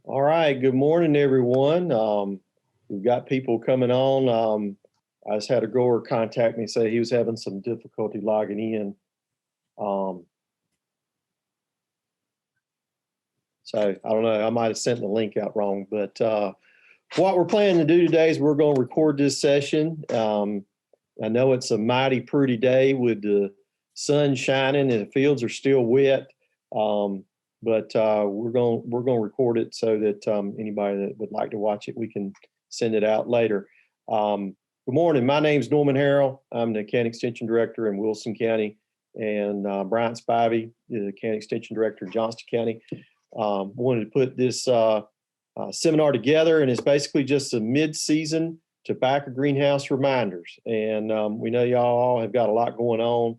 All right, good morning, everyone. We've got people coming on. I just had a grower contact me, say he was having some difficulty logging in. Um, so I don't know, I might have sent the link out wrong, but what we're planning to do today is we're going to record this session. I know it's a mighty pretty day with the sun shining and the fields are still wet. But we're going to record it so that anybody that would like to watch it, we can send it out later. Good morning. My name's Norman Harrell. I'm the County Extension Director in Wilson County, and Bryant Spivey, the County Extension Director in Johnston County. Wanted to put this seminar together, and it's basically just a mid-season tobacco greenhouse reminders. And we know y'all all have got a lot going on,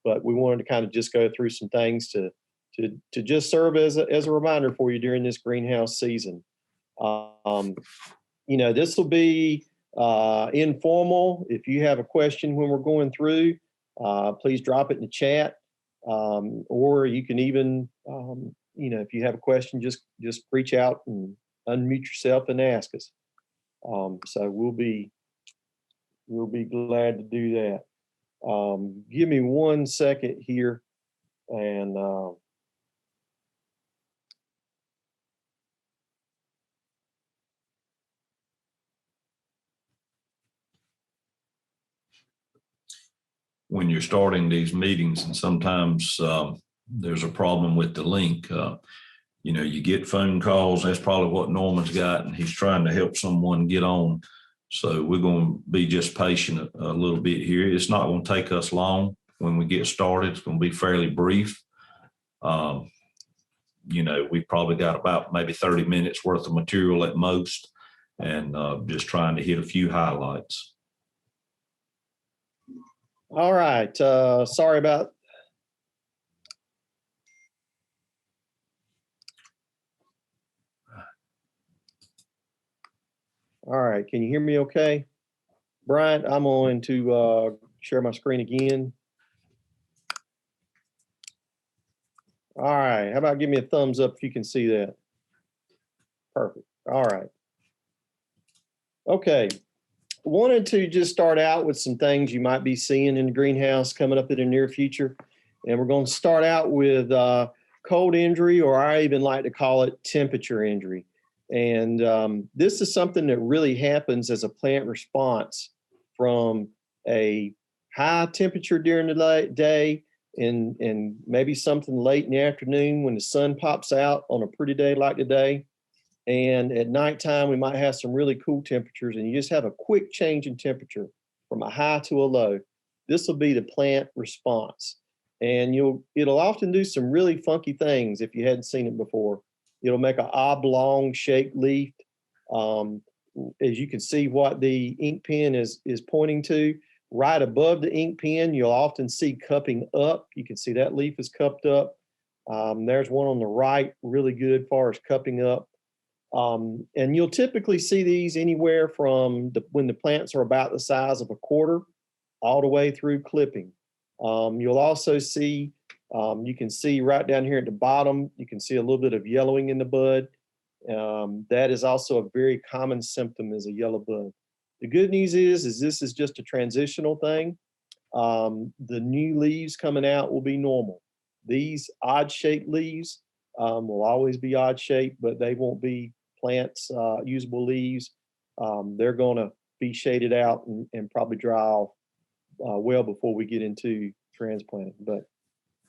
but we wanted to kind of just go through some things to just serve as a reminder for you during this greenhouse season. This will be informal. If you have a question when we're going through, please drop it in the chat. Or you can even, if you have a question, just reach out and unmute yourself and ask us. So we'll be glad to do that. Give me 1 second here, and when you're starting these meetings, and sometimes there's a problem with the link. You get phone calls. That's probably what Norman's got, and he's trying to help someone get on. So we're going to be just patient a little bit here. It's not going to take us long when we get started. It's going to be fairly brief. We've probably got about maybe 30 minutes worth of material at most, and just trying to hit a few highlights. All right. Sorry about. All right. Can you hear me okay? Bryant, I'm going to share my screen again. All right. How about give me a thumbs up if you can see that? Perfect. All right. Okay. Wanted to just start out with some things you might be seeing in the greenhouse coming up in the near future. And we're going to start out with cold injury, or I even like to call it temperature injury. And this is something that really happens as a plant response from a high temperature during the day and maybe something late in the afternoon when the sun pops out on a pretty day like today. And at nighttime, we might have some really cool temperatures, and you just have a quick change in temperature from a high to a low. This will be the plant response. And it'll often do some really funky things if you hadn't seen it before. It'll make an oblong shaped leaf. As you can see what the ink pen is pointing to, right above the ink pen, you'll often see cupping up. You can see that leaf is cupped up. There's one on the right, really good as far as cupping up. And you'll typically see these anywhere from when the plants are about the size of a quarter all the way through clipping. You'll also see, you can see right down here at the bottom, you can see a little bit of yellowing in the bud. That is also a very common symptom, is a yellow bud. The good news is this is just a transitional thing. The new leaves coming out will be normal. These odd shaped leaves will always be odd shaped, but they won't be plants, usable leaves. They're going to be shaded out and probably dry off well before we get into transplanting. But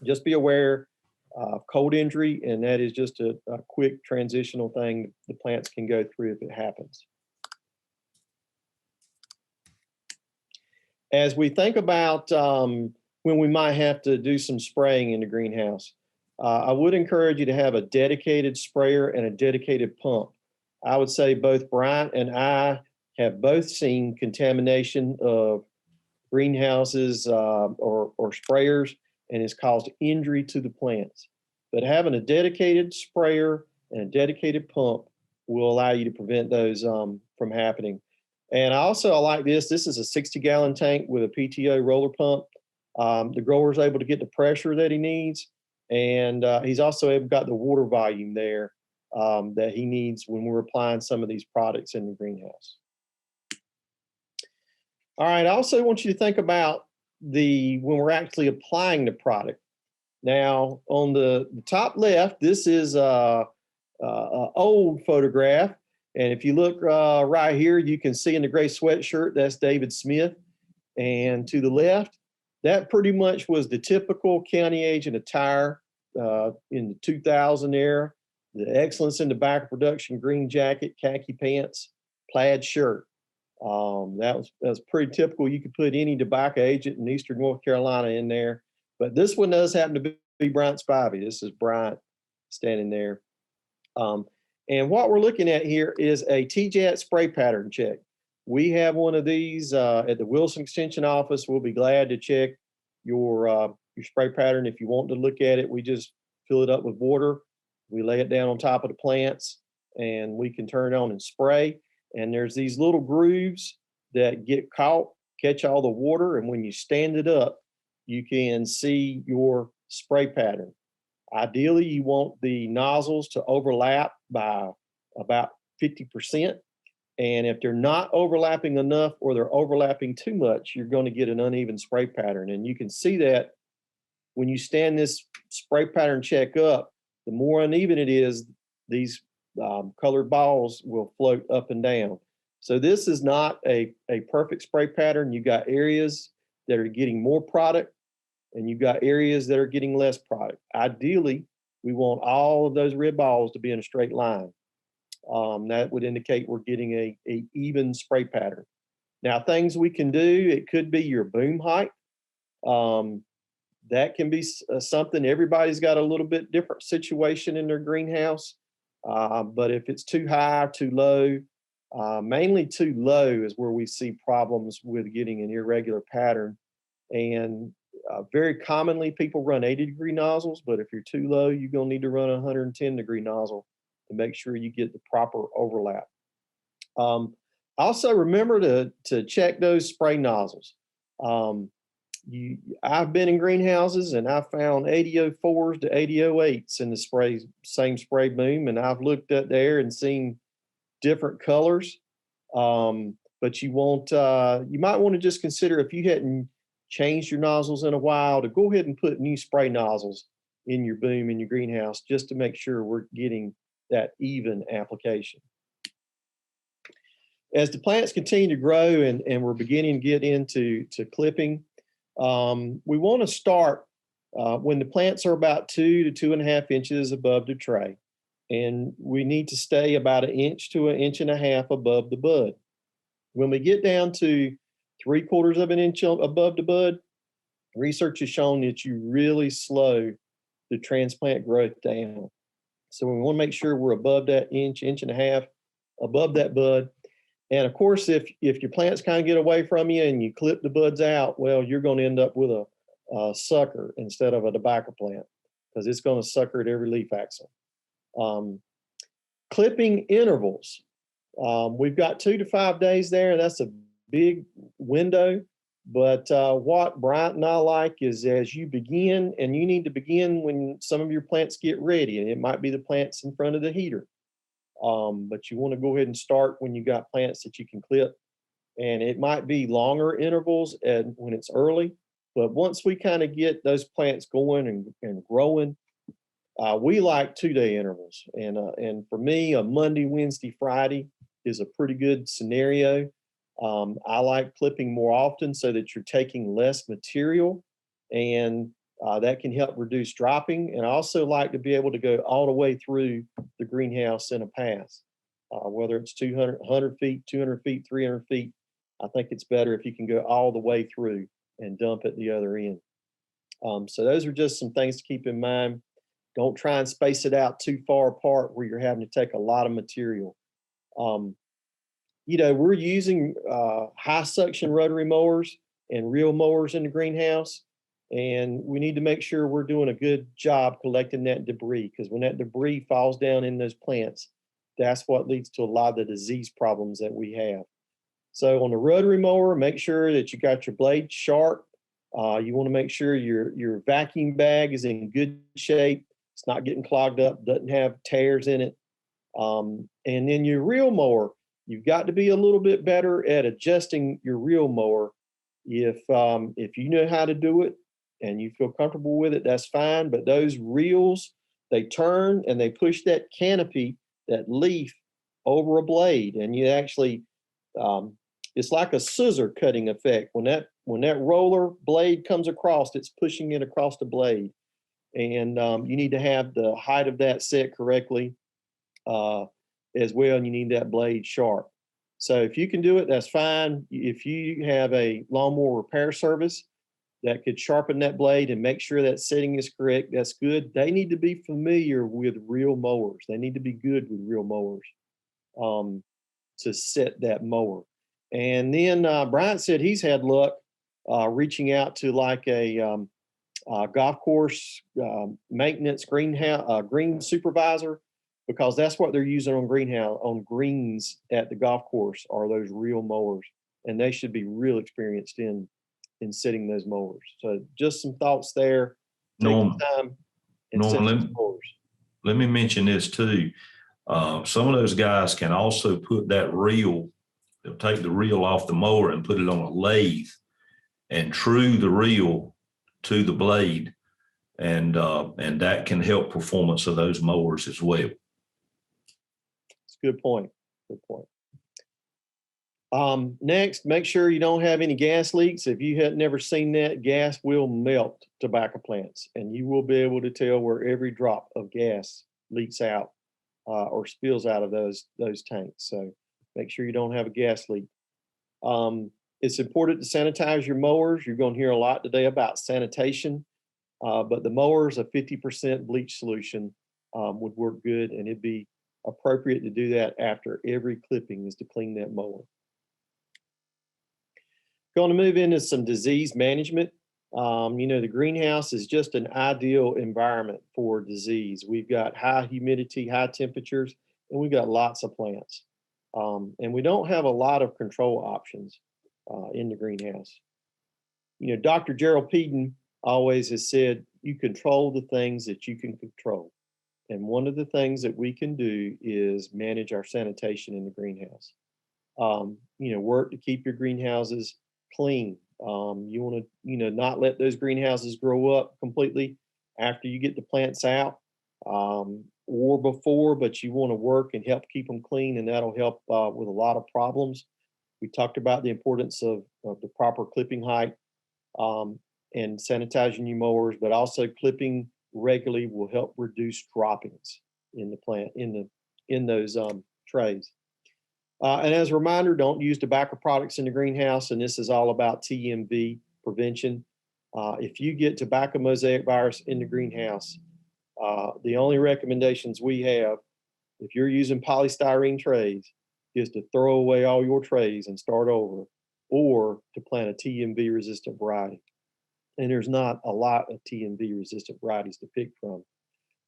just be aware of cold injury, and that is just a quick transitional thing the plants can go through if it happens. As we think about when we might have to do some spraying in the greenhouse, I would encourage you to have a dedicated sprayer and a dedicated pump. I would say both Bryant and I have both seen contamination of greenhouses or sprayers, and it's caused injury to the plants. But having a dedicated sprayer and a dedicated pump will allow you to prevent those from happening. And I like this. This is a 60-gallon tank with a PTO roller pump. The grower is able to get the pressure that he needs, and he's also got the water volume there that he needs when we're applying some of these products in the greenhouse. All right, I also want you to think about when we're actually applying the product. Now, on the top left, this is a old photograph. And if you look right here, you can see in the gray sweatshirt, that's David Smith. And to the left, that pretty much was the typical county agent attire in the 2000 era. The excellence in tobacco production, green jacket, khaki pants, plaid shirt. That was pretty typical. You could put any tobacco agent in Eastern North Carolina in there. But this one does happen to be Bryant Spivey. This is Bryant standing there. And what we're looking at here is a TJAT spray pattern check. We have one of these at the Wilson Extension office. We'll be glad to check your spray pattern. If you want to look at it, we just fill it up with water. We lay it down on top of the plants and we can turn it on and spray. And there's these little grooves that get caught, catch all the water. And when you stand it up, you can see your spray pattern. Ideally, you want the nozzles to overlap by about 50%. And if they're not overlapping enough or they're overlapping too much, you're going to get an uneven spray pattern. And you can see that when you stand this spray pattern check up, the more uneven it is, these colored balls will float up and down. So this is not a perfect spray pattern. You got areas that are getting more product and you've got areas that are getting less product. Ideally, we want all of those red balls to be in a straight line. That would indicate we're getting a even spray pattern. Now, things we can do, it could be your boom height. That can be something. Everybody's got a little bit different situation in their greenhouse. But if it's too high or too low, mainly too low is where we see problems with getting an irregular pattern. And very commonly people run 80-degree nozzles, but if you're too low, you're gonna need to run a 110-degree nozzle to make sure you get the proper overlap. Also remember to check those spray nozzles. I've been in greenhouses and I've found 8004s to 8008s in the same spray boom, and I've looked up there and seen different colors. But you might want to just consider, if you hadn't changed your nozzles in a while, to go ahead and put new spray nozzles in your boom in your greenhouse, just to make sure we're getting that even application. As the plants continue to grow and we're beginning to get into clipping, we want to start when the plants are about 2 to 2.5 inches above the tray. And we need to stay about 1 inch to 1.5 inches above the bud. When we get down to 3/4 of an inch above the bud, research has shown that you really slow the transplant growth down. So we want to make sure we're above that inch, 1.5 inches above that bud. And of course, if your plants kind of get away from you and you clip the buds out, well, you're going to end up with a sucker instead of a tobacco plant, because it's going to sucker at every leaf axil. Clipping intervals. We've got 2 to 5 days there, and that's a big window. But what Bryant and I like is, as you begin, and you need to begin when some of your plants get ready, and it might be the plants in front of the heater. But you want to go ahead and start when you got plants that you can clip. And it might be longer intervals when it's early. But once we kind of get those plants going and growing, we like 2-day intervals. And for me, a Monday, Wednesday, Friday is a pretty good scenario. I like clipping more often so that you're taking less material, and that can help reduce dropping. And I also like to be able to go all the way through the greenhouse in a pass, whether it's 100 feet, 200 feet, 300 feet. I think it's better if you can go all the way through and dump at the other end. So those are just some things to keep in mind. Don't try and space it out too far apart where you're having to take a lot of material. We're using high suction rotary mowers and reel mowers in the greenhouse, and we need to make sure we're doing a good job collecting that debris, because when that debris falls down in those plants, that's what leads to a lot of the disease problems that we have. So on the rotary mower, make sure that you got your blade sharp. You want to make sure your vacuum bag is in good shape. It's not getting clogged up, doesn't have tears in it. And then your reel mower, you've got to be a little bit better at adjusting your reel mower. If you know how to do it and you feel comfortable with it, that's fine. But those reels, they turn and they push that canopy, that leaf, over a blade, and you actually, it's like a scissor cutting effect. When that roller blade comes across, it's pushing it across the blade, and you need to have the height of that set correctly as well, and you need that blade sharp. So if you can do it, that's fine. If you have a lawnmower repair service that could sharpen that blade and make sure that setting is correct, that's good. They need to be familiar with reel mowers. They need to be good with reel mowers to set that mower. And then Bryant said he's had luck reaching out to like a golf course maintenance green supervisor, because that's what they're using on greens at the golf course are those reel mowers, and they should be real experienced in setting those mowers. So just some thoughts there. Take Norm, the time and set Norman, those mowers. let me mention this too. Some of those guys can also put that reel, they'll take the reel off the mower and put it on a lathe and true the reel to the blade. And that can help performance of those mowers as well. It's a good point. Good point. Next, make sure you don't have any gas leaks. If you had never seen that, gas will melt tobacco plants, and you will be able to tell where every drop of gas leaks out or spills out of those tanks. So make sure you don't have a gas leak. It's important to sanitize your mowers. You're going to hear a lot today about sanitation, but the mowers, a 50% bleach solution would work good, and it'd be appropriate to do that after every clipping, is to clean that mower. Going to move into some disease management. The greenhouse is just an ideal environment for disease. We've got high humidity, high temperatures, and we've got lots of plants. And we don't have a lot of control options in the greenhouse. Dr. Gerald Peden always has said, you control the things that you can control. And one of the things that we can do is manage our sanitation in the greenhouse. Work to keep your greenhouses clean. You want to, not let those greenhouses grow up completely after you get the plants out or before, but you want to work and help keep them clean, and that'll help with a lot of problems. We talked about the importance of the proper clipping height and sanitizing your mowers, but also clipping regularly will help reduce droppings in the plant, in those trays. And as a reminder, don't use tobacco products in the greenhouse, and this is all about TMV prevention. If you get tobacco mosaic virus in the greenhouse, the only recommendations we have, if you're using polystyrene trays, is to throw away all your trays and start over, or to plant a TMV resistant variety. And there's not a lot of TMV resistant varieties to pick from.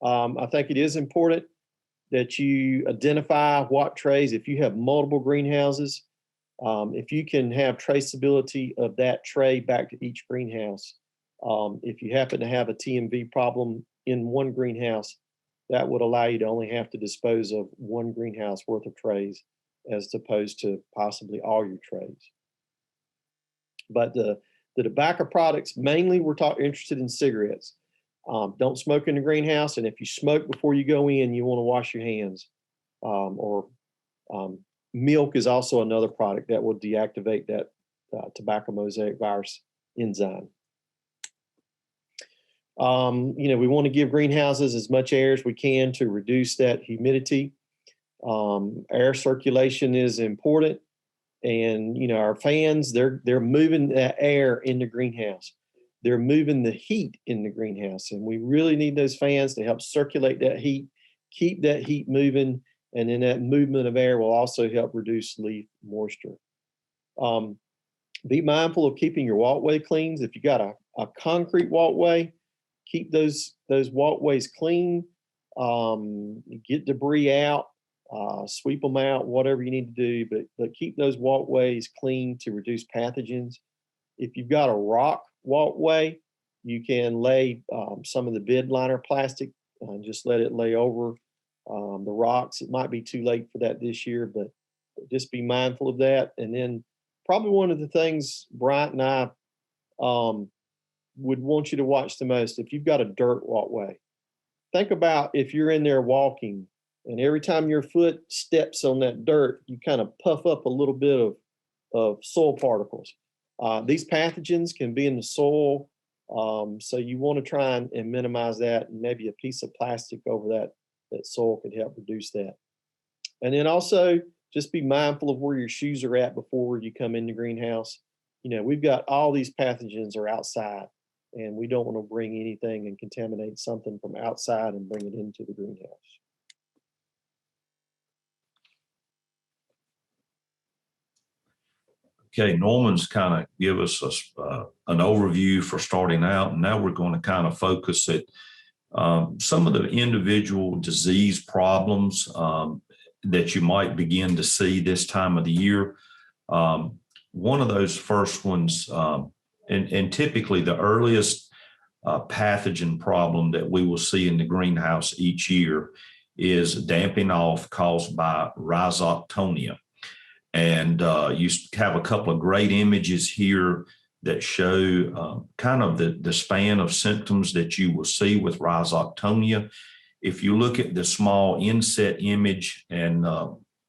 I think it is important that you identify what trays, if you have multiple greenhouses, if you can have traceability of that tray back to each greenhouse. If you happen to have a TMV problem in one greenhouse, that would allow you to only have to dispose of one greenhouse worth of trays as opposed to possibly all your trays. But the tobacco products, mainly we're interested in cigarettes. Don't smoke in the greenhouse, and if you smoke before you go in, you want to wash your hands. Milk is also another product that will deactivate that tobacco mosaic virus enzyme. We want to give greenhouses as much air as we can to reduce that humidity. Air circulation is important. And our fans, they're moving that air in the greenhouse. They're moving the heat in the greenhouse, and we really need those fans to help circulate that heat, keep that heat moving, and then that movement of air will also help reduce leaf moisture. Be mindful of keeping your walkway clean. If you got a concrete walkway, keep those walkways clean. Get debris out. Sweep them out, whatever you need to do, but keep those walkways clean to reduce pathogens. If you've got a rock walkway, you can lay some of the bed liner plastic and just let it lay over The rocks, it might be too late for that this year, but just be mindful of that. And then probably one of the things Bryant and I would want you to watch the most, if you've got a dirt walkway, think about if you're in there walking and every time your foot steps on that dirt, you kind of puff up a little bit of soil particles. These pathogens can be in the soil. So you want to try and minimize that, and maybe a piece of plastic over that soil could help reduce that. And then also just be mindful of where your shoes are at before you come in the greenhouse. You know, we've got all these pathogens are outside, and we don't want to bring anything and contaminate something from outside and bring it into the greenhouse. Okay, Norman's kind of give us an overview for starting out, and now we're going to kind of focus at some of the individual disease problems that you might begin to see this time of the year. One of those first ones, and typically the earliest pathogen problem that we will see in the greenhouse each year is damping off caused by Rhizoctonia. And you have a couple of great images here that show kind of the span of symptoms that you will see with Rhizoctonia. If you look at the small inset image and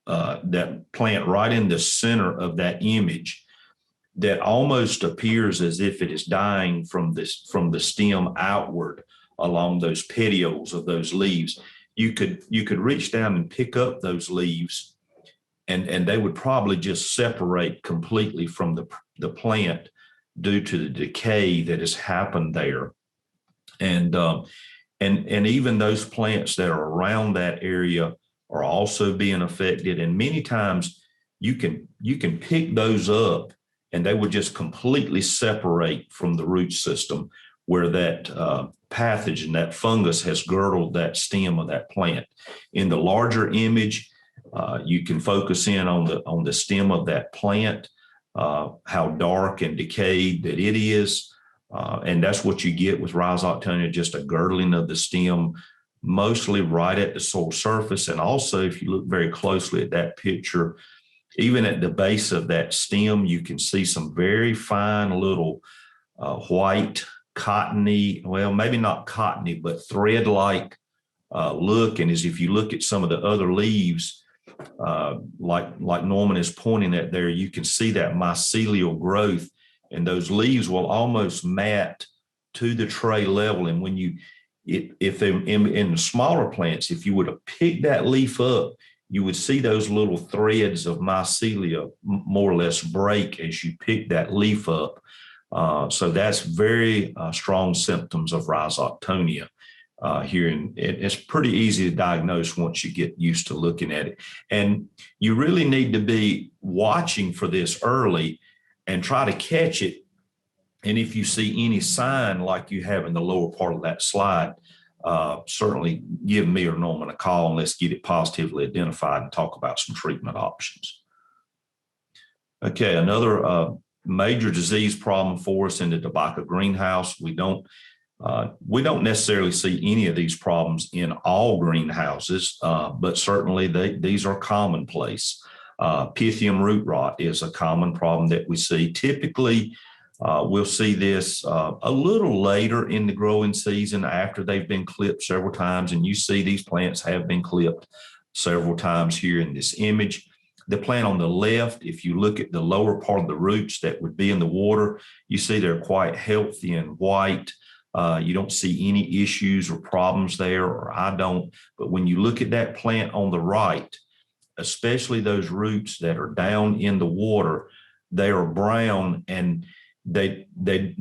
that plant right in the center of that image, that almost appears as if it is dying from the stem outward along those petioles of those leaves. You could reach down and pick up those leaves, and they would probably just separate completely from the plant due to the decay that has happened there. And even those plants that are around that area are also being affected. And many times you can pick those up and they would just completely separate from the root system where that pathogen, that fungus has girdled that stem of that plant. In the larger image, you can focus in on the stem of that plant, how dark and decayed that it is. And that's what you get with Rhizoctonia, just a girdling of the stem, mostly right at the soil surface. And also, if you look very closely at that picture, even at the base of that stem, you can see some very fine little white, cottony, well, maybe not cottony, but thread-like look. And as if you look at some of the other leaves, like Norman is pointing at there, you can see that mycelial growth, and those leaves will almost mat to the tray level. And when if they're in the smaller plants, if you were to pick that leaf up, you would see those little threads of mycelia more or less break as you pick that leaf up. So that's very strong symptoms of Rhizoctonia here. And it's pretty easy to diagnose once you get used to looking at it. And you really need to be watching for this early and try to catch it. And if you see any sign like you have in the lower part of that slide, certainly give me or Norman a call and let's get it positively identified and talk about some treatment options. Okay, another major disease problem for us in the tobacco greenhouse. We don't necessarily see any of these problems in all greenhouses, but certainly these are commonplace. Pythium root rot is a common problem that we see. Typically, we'll see this a little later in the growing season after they've been clipped several times. And you see these plants have been clipped several times here in this image. The plant on the left, if you look at the lower part of the roots that would be in the water, you see they're quite healthy and white. You don't see any issues or problems there, or I don't. But when you look at that plant on the right, especially those roots that are down in the water, they are brown and they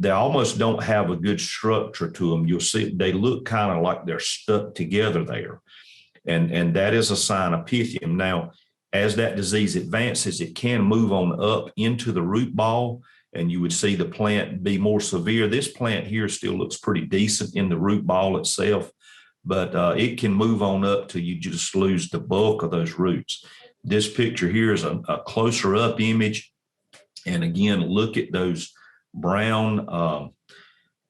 almost don't have a good structure to them. You'll see they look kind of like they're stuck together there. And that is a sign of Pythium. Now, as that disease advances, it can move on up into the root ball, and you would see the plant be more severe. This plant here still looks pretty decent in the root ball itself, but it can move on up till you just lose the bulk of those roots. This picture here is a closer up image. And again, look at those brown,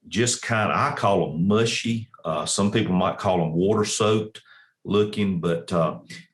just kind of, I call them mushy. Some people might call them water soaked looking, but,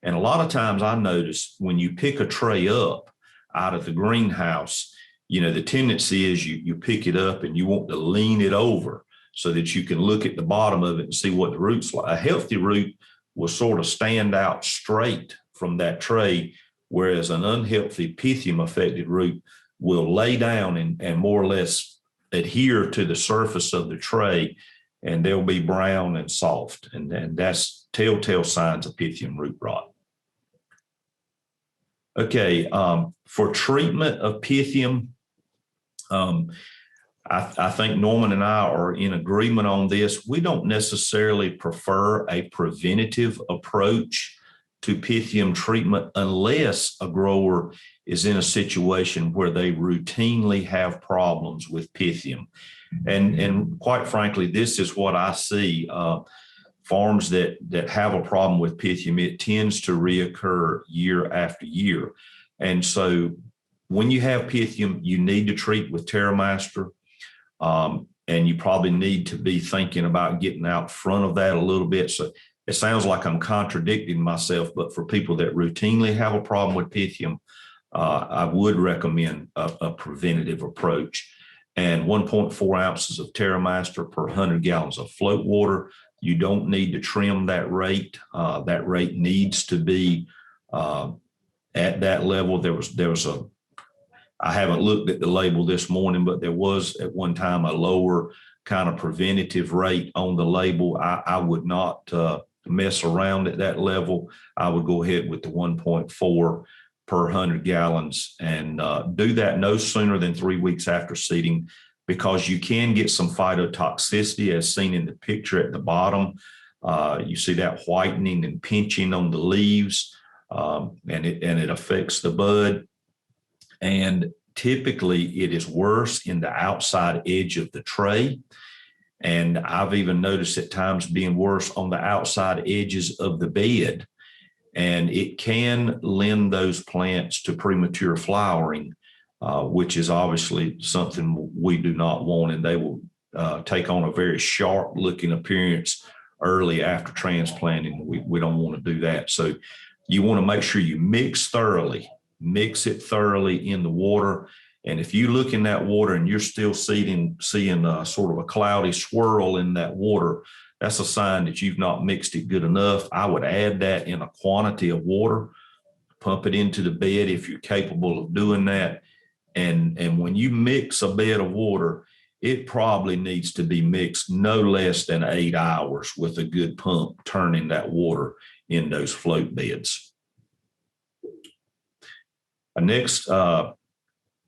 and a lot of times I notice when you pick a tray up out of the greenhouse, you know, the tendency is you pick it up and you want to lean it over so that you can look at the bottom of it and see what the root's like. A healthy root will sort of stand out straight from that tray, whereas an unhealthy Pythium affected root will lay down and more or less adhere to the surface of the tray, and they'll be brown and soft. And that's telltale signs of Pythium root rot. Okay, for treatment of Pythium, I think Norman and I are in agreement on this. We don't necessarily prefer a preventative approach to Pythium treatment unless a grower is in a situation where they routinely have problems with Pythium. And quite frankly, this is what I see. Farms that have a problem with Pythium, it tends to reoccur year after year. And so when you have Pythium, you need to treat with TerraMaster. And you probably need to be thinking about getting out front of that a little bit. So it sounds like I'm contradicting myself, but for people that routinely have a problem with Pythium, I would recommend a preventative approach. And 1.4 ounces of TerraMaster per 100 gallons of float water. You don't need to trim that rate. That rate needs to be at that level. I haven't looked at the label this morning, but there was at one time a lower kind of preventative rate on the label. I would not mess around at that level. I would go ahead with the 1.4 per 100 gallons and do that no sooner than 3 weeks after seeding, because you can get some phytotoxicity as seen in the picture at the bottom. You see that whitening and pinching on the leaves, and it affects the bud. And typically it is worse in the outside edge of the tray. And I've even noticed at times being worse on the outside edges of the bed. And it can lend those plants to premature flowering, which is obviously something we do not want. And they will take on a very sharp looking appearance early after transplanting. We don't want to do that. So you want to make sure you mix it thoroughly in the water. And if you look in that water and you're still seeing sort of a cloudy swirl in that water, that's a sign that you've not mixed it good enough. I would add that in a quantity of water, pump it into the bed if you're capable of doing that. And when you mix a bed of water, it probably needs to be mixed no less than 8 hours with a good pump, turning that water in those float beds. Our next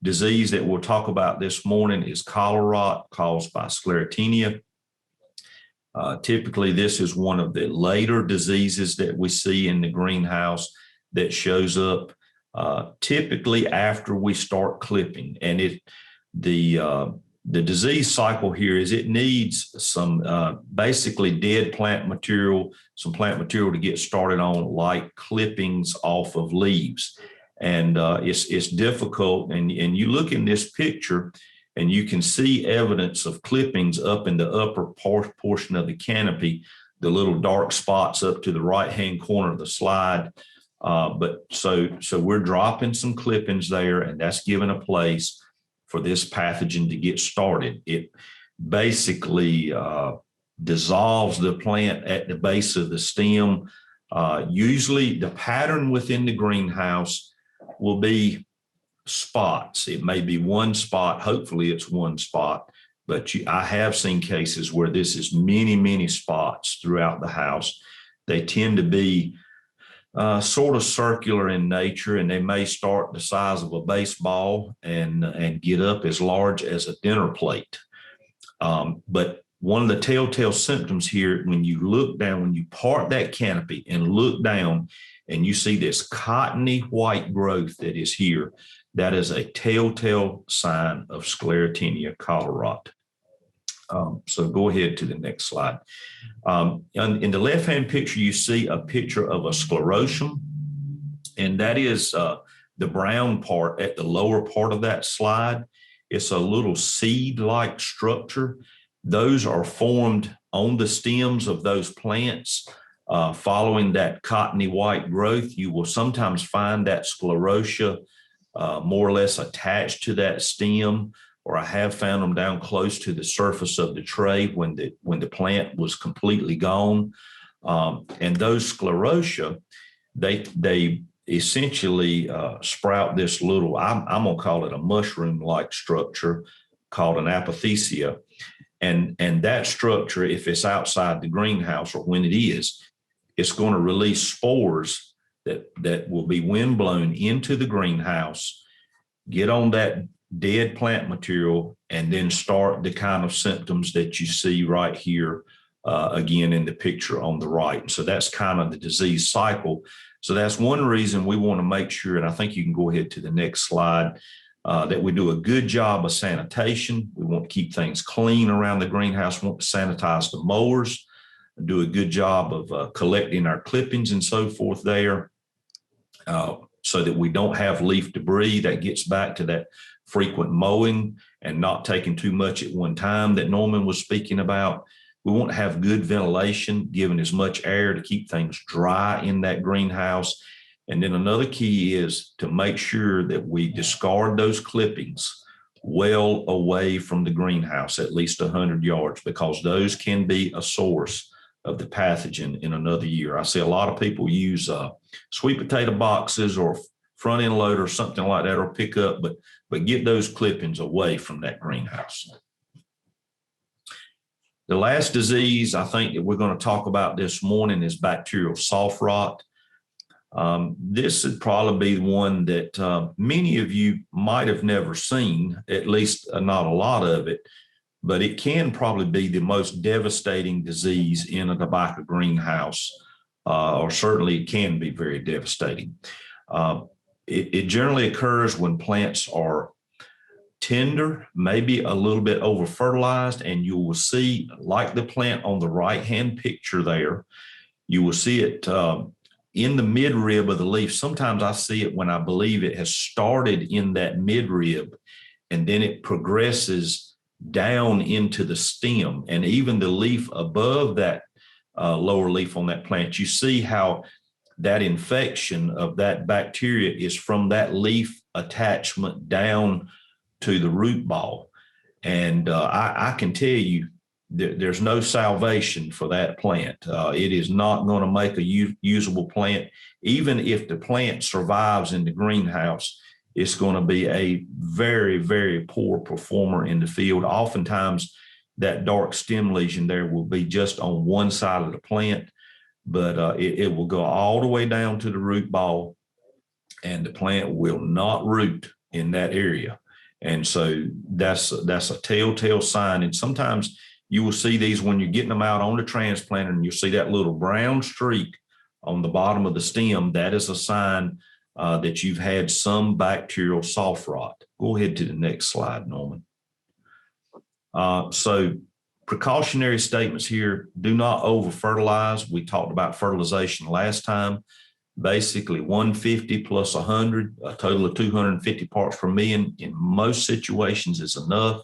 disease that we'll talk about this morning is collar rot caused by Sclerotinia. Typically, this is one of the later diseases that we see in the greenhouse that shows up typically after we start clipping. And the disease cycle here is it needs some basically dead plant material, some plant material to get started on, like clippings off of leaves. And it's difficult. And you look in this picture and you can see evidence of clippings up in the upper portion of the canopy, the little dark spots up to the right-hand corner of the slide. But so we're dropping some clippings there, and that's giving a place for this pathogen to get started. It basically dissolves the plant at the base of the stem. Usually the pattern within the greenhouse will be spots. It may be one spot. Hopefully it's one spot, but I have seen cases where this is many, many spots throughout the house. They tend to be sort of circular in nature, and they may start the size of a baseball and get up as large as a dinner plate. But one of the telltale symptoms here, when you look down, when you part that canopy and look down, and you see this cottony white growth that is here, that is a telltale sign of Sclerotinia collar rot. So go ahead to the next slide. In the left-hand picture, you see a picture of a sclerotium, and that is the brown part at the lower part of that slide. It's a little seed-like structure. Those are formed on the stems of those plants Following that cottony white growth, you will sometimes find that sclerotia more or less attached to that stem, or I have found them down close to the surface of the tray when the plant was completely gone. And those sclerotia, they essentially sprout this little, I'm going to call it a mushroom-like structure called an apothecia. And that structure, if it's outside the greenhouse or when it is, it's going to release spores that will be windblown into the greenhouse, get on that dead plant material, and then start the kind of symptoms that you see right here again in the picture on the right. And so that's kind of the disease cycle. So that's one reason we want to make sure, and I think you can go ahead to the next slide, that we do a good job of sanitation. We want to keep things clean around the greenhouse. We want to sanitize the mowers, do a good job of collecting our clippings and so forth there, so that we don't have leaf debris. That gets back to that frequent mowing and not taking too much at one time that Norman was speaking about. We want to have good ventilation, giving as much air to keep things dry in that greenhouse. And then another key is to make sure that we discard those clippings well away from the greenhouse, at least 100 yards, because those can be a source of the pathogen in another year. I see a lot of people use sweet potato boxes or front end loader or something like that, or pick up, but get those clippings away from that greenhouse. The last disease I think that we're going to talk about this morning is bacterial soft rot. This would probably be one that many of you might have never seen, at least not a lot of it, but it can probably be the most devastating disease in a tobacco greenhouse, or certainly it can be very devastating. It generally occurs when plants are tender, maybe a little bit over fertilized, and you will see, like the plant on the right-hand picture there, you will see it in the midrib of the leaf. Sometimes I see it when I believe it has started in that midrib, and then it progresses down into the stem, and even the leaf above that lower leaf on that plant. You see how that infection of that bacteria is from that leaf attachment down to the root ball. And I can tell you that there's no salvation for that plant. It is not going to make a usable plant. Even if the plant survives in the greenhouse, it's going to be a very, very poor performer in the field. Oftentimes, that dark stem lesion there will be just on one side of the plant, but it will go all the way down to the root ball, and the plant will not root in that area. And so that's a telltale sign. And sometimes you will see these when you're getting them out on the transplanter, and you'll see that little brown streak on the bottom of the stem. That is a sign that you've had some bacterial soft rot. Go ahead to the next slide, Norman. So precautionary statements here: do not over fertilize. We talked about fertilization last time. Basically 150 plus 100, a total of 250 parts per million in most situations is enough.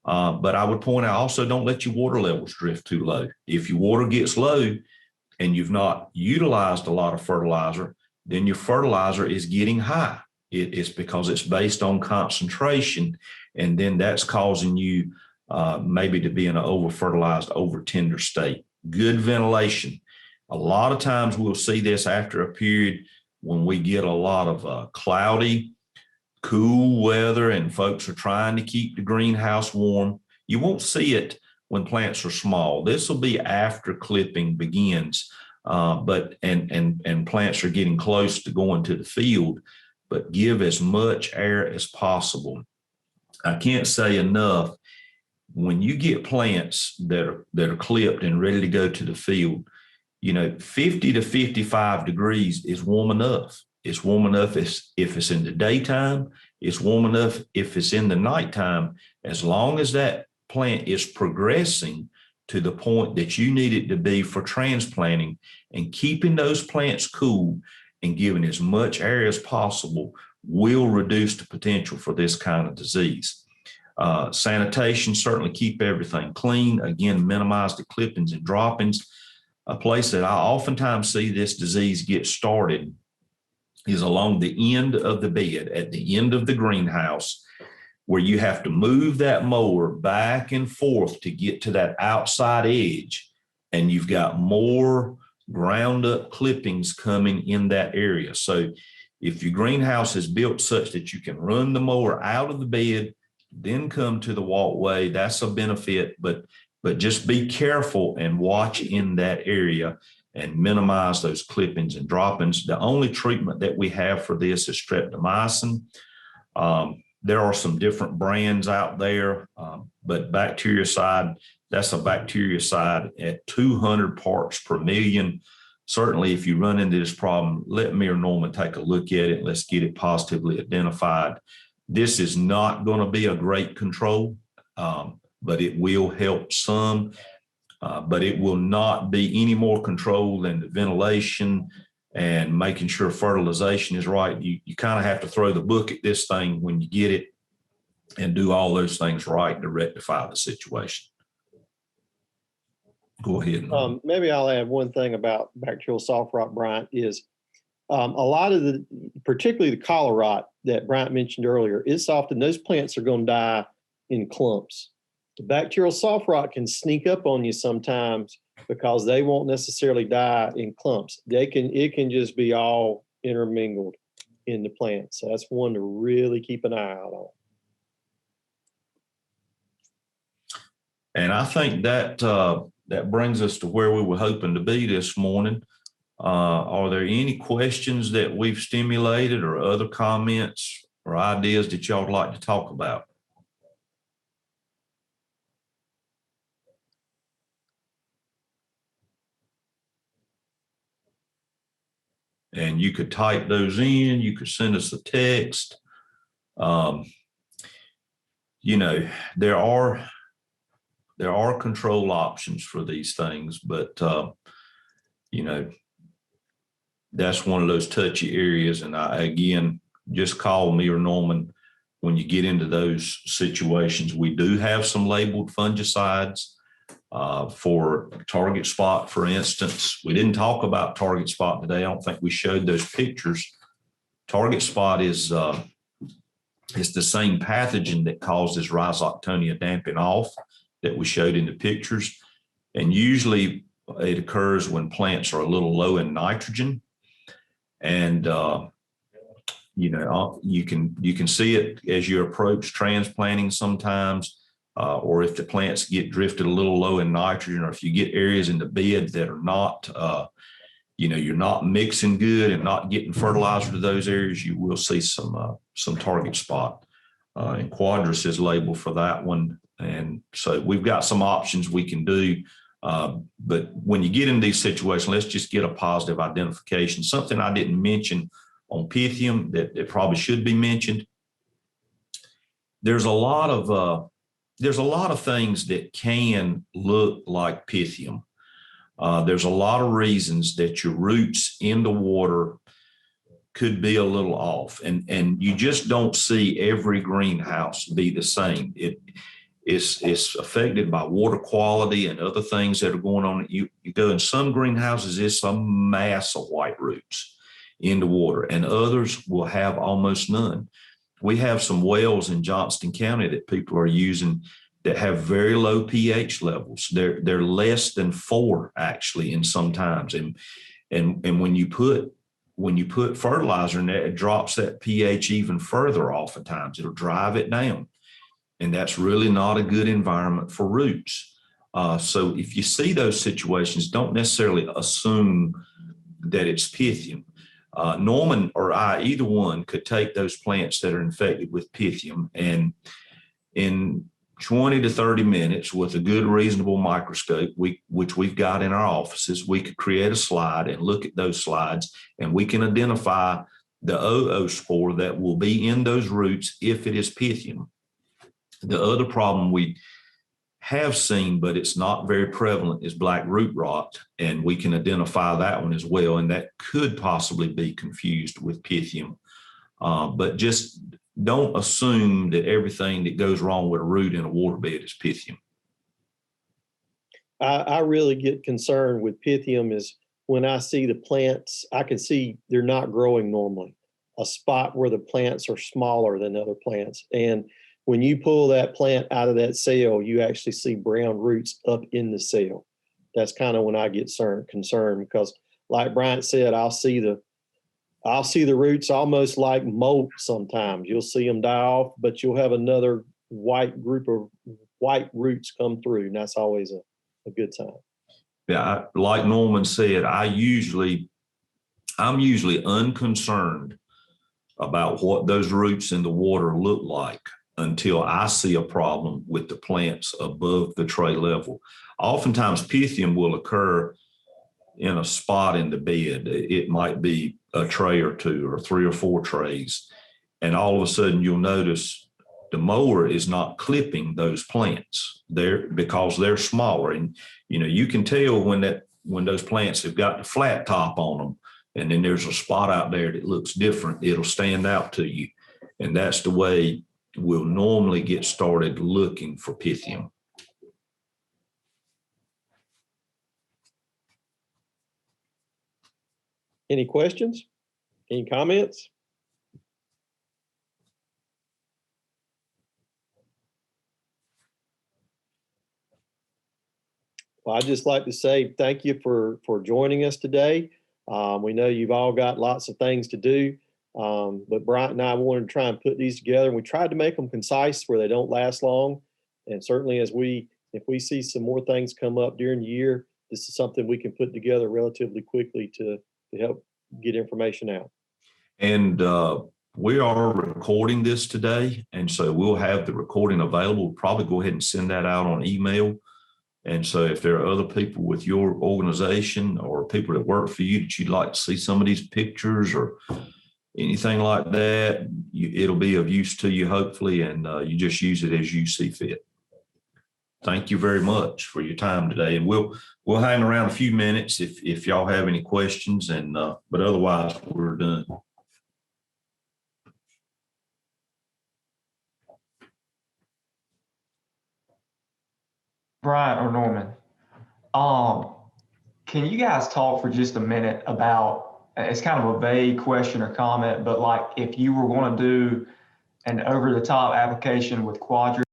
But I would point out, also don't let your water levels drift too low. If your water gets low and you've not utilized a lot of fertilizer, then your fertilizer is getting high. It's because it's based on concentration, and then that's causing you maybe to be in an over-fertilized, over-tender state. Good ventilation. A lot of times we'll see this after a period when we get a lot of cloudy, cool weather, and folks are trying to keep the greenhouse warm. You won't see it when plants are small. This will be after clipping begins, but plants are getting close to going to the field, but give as much air as possible. I can't say enough, when you get plants that are clipped and ready to go to the field, 50 to 55 degrees is warm enough. It's warm enough if it's in the daytime. It's warm enough if it's in the nighttime, as long as that plant is progressing to the point that you need it to be for transplanting. And keeping those plants cool and giving as much air as possible will reduce the potential for this kind of disease. Sanitation, certainly keep everything clean. Again, minimize the clippings and droppings. a place that I oftentimes see this disease get started is along the end of the bed, at the end of the greenhouse, where you have to move that mower back and forth to get to that outside edge. And you've got more ground up clippings coming in that area. So if your greenhouse is built such that you can run the mower out of the bed, then come to the walkway, that's a benefit, but just be careful and watch in that area and minimize those clippings and droppings. The only treatment that we have for this is streptomycin. There are some different brands out there, but bactericide, that's a bactericide at 200 parts per million. Certainly, if you run into this problem, let me or Norman take a look at it. Let's get it positively identified. This is not going to be a great control, but it will help some. But it will not be any more control than the ventilation and making sure fertilization is right. You kind of have to throw the book at this thing when you get it and do all those things right to rectify the situation. Go ahead. Maybe I'll add one thing about bacterial soft rot, Bryant, is a lot of the, particularly the collar rot that Bryant mentioned earlier, it's often those plants are going to die in clumps. The bacterial soft rot can sneak up on you sometimes because they won't necessarily die in clumps. It can just be all intermingled in the plant. So that's one to really keep an eye out on. And I think that that brings us to where we were hoping to be this morning. Are there any questions that we've stimulated or other comments or ideas that y'all would like to talk about? And you could type those in, you could send us a text. You know, there are control options for these things, but you know, that's one of those touchy areas. And again, just call me or Norman when you get into those situations. We do have some labeled fungicides for target spot, for instance. We didn't talk about target spot today. I don't think we showed those pictures. Target spot is it's the same pathogen that causes Rhizoctonia damping off that we showed in the pictures. And usually it occurs when plants are a little low in nitrogen. And you know, you can see it as you approach transplanting sometimes. Or if the plants get drifted a little low in nitrogen, or if you get areas in the bed that are not, you know, you're not mixing good and not getting fertilizer to those areas, you will see some target spot. And Quadris is labeled for that one. And so we've got some options we can do. But when you get in these situations, let's just get a positive identification. Something I didn't mention on Pythium that probably should be mentioned. There's a lot of things that can look like Pythium. There's a lot of reasons that your roots in the water could be a little off, and you just don't see every greenhouse be the same. It's affected by water quality and other things that are going on. You go in some greenhouses, it's a mass of white roots in the water, and others will have almost none. We have some wells in Johnston County that people are using that have very low pH levels. They're less than 4 actually in some times. And when you put fertilizer in there, it drops that pH even further oftentimes. It'll drive it down. And that's really not a good environment for roots. So if you see those situations, don't necessarily assume that it's Pythium. Norman or I, either one, could take those plants that are infected with Pythium, and in 20 to 30 minutes with a good, reasonable microscope, which we've got in our offices, we could create a slide and look at those slides, and we can identify the oospore that will be in those roots if it is Pythium. The other problem we have seen, but it's not very prevalent, is black root rot, and we can identify that one as well, and that could possibly be confused with Pythium. But just don't assume that everything that goes wrong with a root in a waterbed is Pythium. I really get concerned with Pythium is when I see the plants, I can see they're not growing normally. A spot where the plants are smaller than other plants. And when you pull that plant out of that cell, you actually see brown roots up in the cell. That's kind of when I get concerned because, like Bryant said, I'll see the roots almost like molt sometimes. You'll see them die off, but you'll have another white group of white roots come through, and that's always a good sign. Yeah, like Norman said, I'm usually unconcerned about what those roots in the water look like until I see a problem with the plants above the tray level. Oftentimes, Pythium will occur in a spot in the bed. It might be a tray or two or 3 or 4 trays. And all of a sudden you'll notice the mower is not clipping those plants there because they're smaller. And, you can tell when those plants have got the flat top on them and then there's a spot out there that looks different, it'll stand out to you. And that's the way we'll normally get started looking for Pythium. Any questions? Any comments? Well, I'd just like to say thank you for joining us today. We know you've all got lots of things to do, but Bryant and I wanted to try and put these together, and we tried to make them concise where they don't last long. And certainly if we see some more things come up during the year, this is something we can put together relatively quickly to help get information out. And we are recording this today, and so we'll have the recording available. We'll probably go ahead and send that out on email. And so if there are other people with your organization or people that work for you that you'd like to see some of these pictures or anything like that, it'll be of use to you, hopefully, and you just use it as you see fit. Thank you very much for your time today. And we'll hang around a few minutes if y'all have any questions, and but otherwise we're done. Bryant or Norman, can you guys talk for just a minute about, it's kind of a vague question or comment, but like if you were going to do an over-the-top application with Quadri